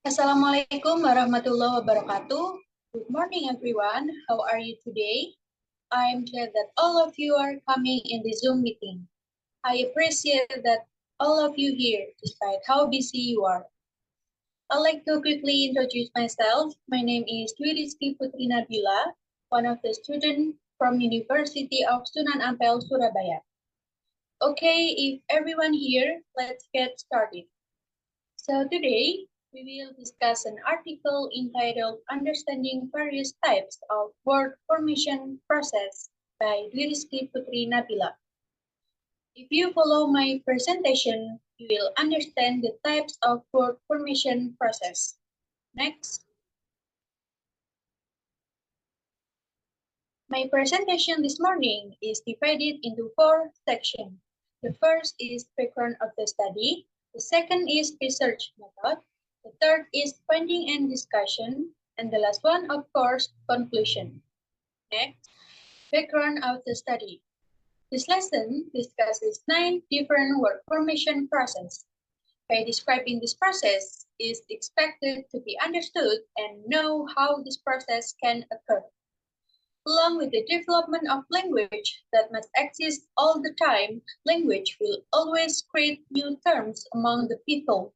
Assalamualaikum warahmatullahi wabarakatuh. Good morning, everyone. How are you today? I'm glad that all of you are coming in the Zoom meeting. I appreciate that all of you here, despite how busy you are. I'd like to quickly introduce myself. My name is Rizky Putri Nabila, one of the students from University of Sunan Ampel, Surabaya. Okay, if everyone here, let's get started. So today, we will discuss an article entitled Understanding Various Types of Word Formation Process by Rizky Putri Nabila. If you follow my presentation, you will understand the types of word formation process. Next. My presentation this morning is divided into 4 sections. The first is background of the study. The second is research method. The third is finding and discussion. And the last one, of course, conclusion. Next, background of the study. This lesson discusses 9 different word formation processes. By describing this process, is expected to be understood and know how this process can occur. Along with the development of language that must exist all the time, language will always create new terms among the people.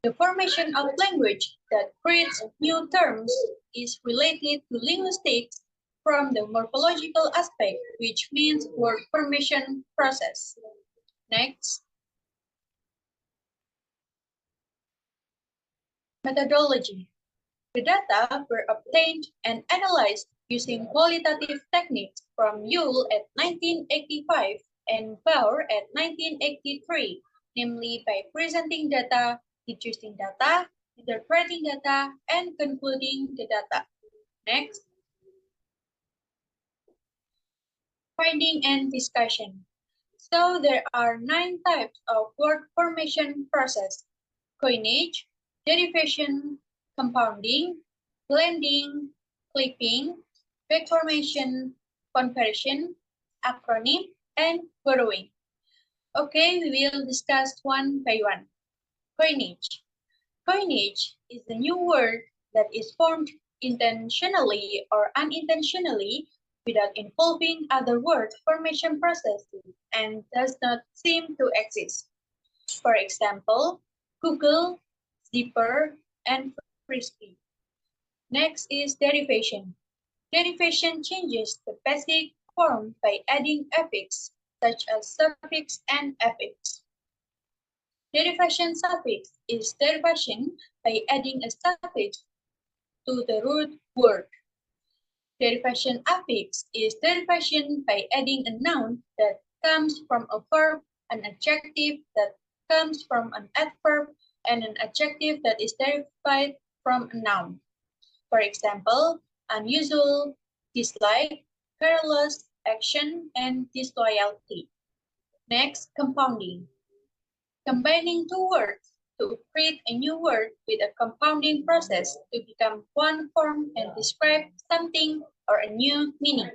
The formation of language that creates new terms is related to linguistics from the morphological aspect, which means word formation process. Next. Methodology. The data were obtained and analyzed using qualitative techniques from Yule at 1985 and Bauer at 1983, namely by presenting data, deducing data, interpreting data, and concluding the data. Next. Finding and discussion. So there are 9 types of word formation process: coinage, derivation, compounding, blending, clipping, back formation, conversion, acronym, and borrowing. Okay, we will discuss one by one. Coinage. Coinage is a new word that is formed intentionally or unintentionally without involving other word formation processes and does not seem to exist. For example, Google, zipper, and frisbee. Next is derivation. Derivation changes the basic form by adding affix, such as suffix and affix. Derivation suffix is derivation by adding a suffix to the root word. Derivation affix is derivation by adding a noun that comes from a verb, an adjective that comes from an adverb, and an adjective that is derived from a noun. For example, unusual, dislike, careless, action, and disloyalty. Next, compounding. Combining 2 words to create a new word with a compounding process to become one form and describe something or a new meaning.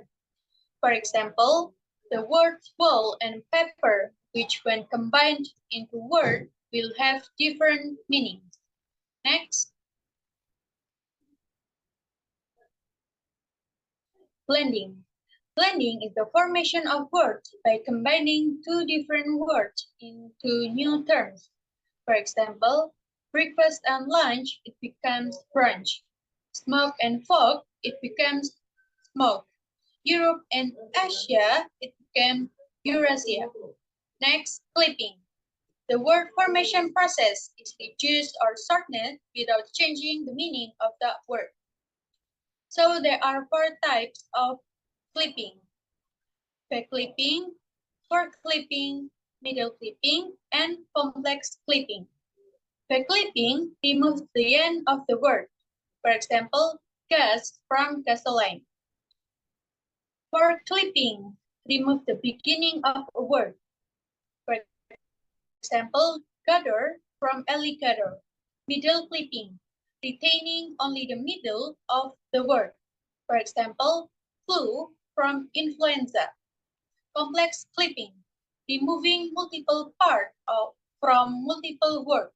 For example, the words wall and pepper, which when combined into word will have different meanings. Next. Blending. Blending is the formation of words by combining 2 different words into new terms. For example, breakfast and lunch, it becomes brunch. Smoke and fog, it becomes smoke. Europe and Asia, it became Eurasia. Next, clipping. The word formation process is reduced or shortened without changing the meaning of the word. So there are 4 types of clipping: back clipping, short clipping, middle clipping, and complex clipping. Back clipping removes the end of the word. For example, gas from gasoline. Fork clipping removes the beginning of a word. For example, gather from alligator. Middle clipping, retaining only the middle of the word. For example, flu from influenza. Complex clipping, removing multiple parts from multiple words.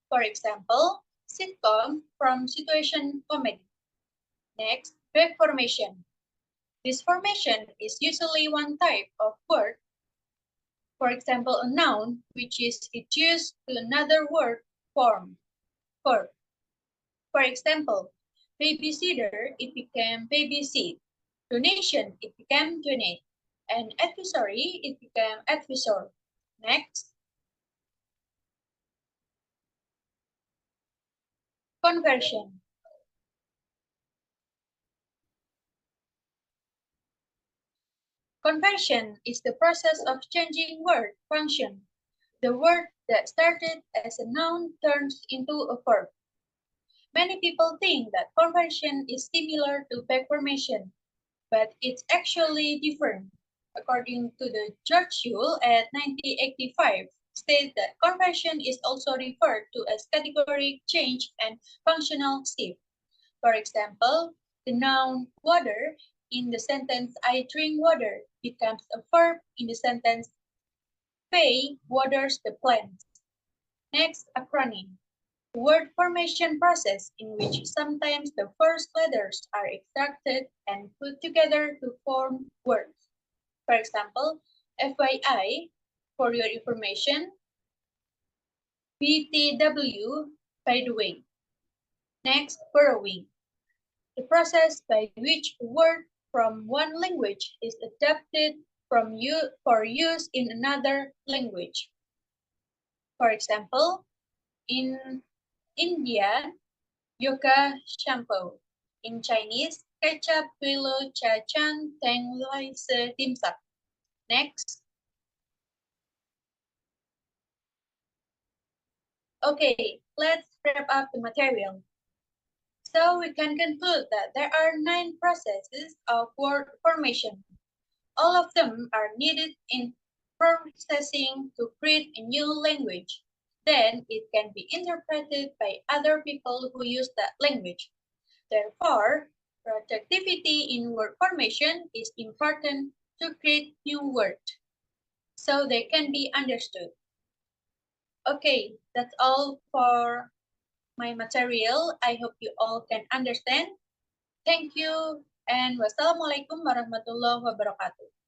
For example, Sitcom from situation comedy. Next, verb formation. This formation is usually one type of word, for example, a noun, which is reduced to another word form, verb. For example, babysitter, it became babysit. Donation, it became donate. And advisory, it became advisor. Next, conversion. Conversion is the process of changing word function. The word that started as a noun turns into a verb. Many people think that conversion is similar to back formation, but it's actually different. According to the George Yule at 1985, states that conversion is also referred to as category change and functional shift. For example, the noun water in the sentence I drink water becomes a verb in the sentence Faye waters the plants. Next, acronym. Word formation process in which sometimes the first letters are extracted and put together to form words. For example, FYI, for your information, BTW, by the way. Next, borrowing. The process by which a word from one language is adapted for use in another language. For example, in India, yoga shampoo. In Chinese, kecap willow cha chan teng lai se dim sum. Next. Okay, let's wrap up the material. So we can conclude that there are 9 processes of word formation. All of them are needed in processing to create a new language. Then it can be interpreted by other people who use that language. Therefore, productivity in word formation is important to create new words so they can be understood. Okay, that's all for my material. I hope you all can understand. Thank you and wassalamualaikum warahmatullahi wabarakatuh.